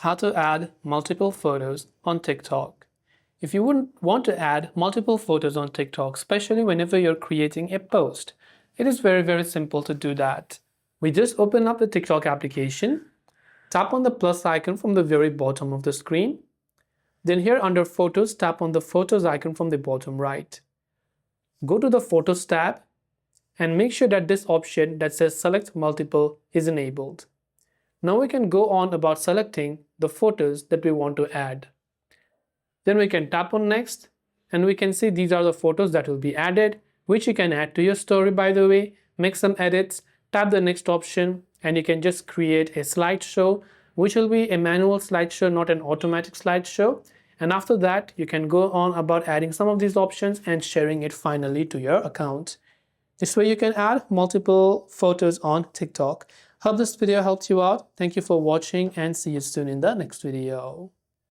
How to add multiple photos on TikTok. If you wouldn't want to add multiple photos on TikTok, especially whenever you're creating a post, it is very simple to do that. We just open up the TikTok application, tap on the plus icon from the very bottom of the screen. Then here under Photos, tap on the Photos icon from the bottom right. Go to the Photos tab and make sure that this option that says Select Multiple is enabled. Now we can go on about selecting the photos that we want to add. Then we can tap on Next and we can see these are the photos that will be added, which you can add to your story, by the way. Make some edits, tap the next option, and you can just create a slideshow, which will be a manual slideshow, not an automatic slideshow. And after that, you can go on about adding some of these options and sharing it finally to your account. This way you can add multiple photos on TikTok. Hope this video helped you out. Thank you for watching and see you soon in the next video.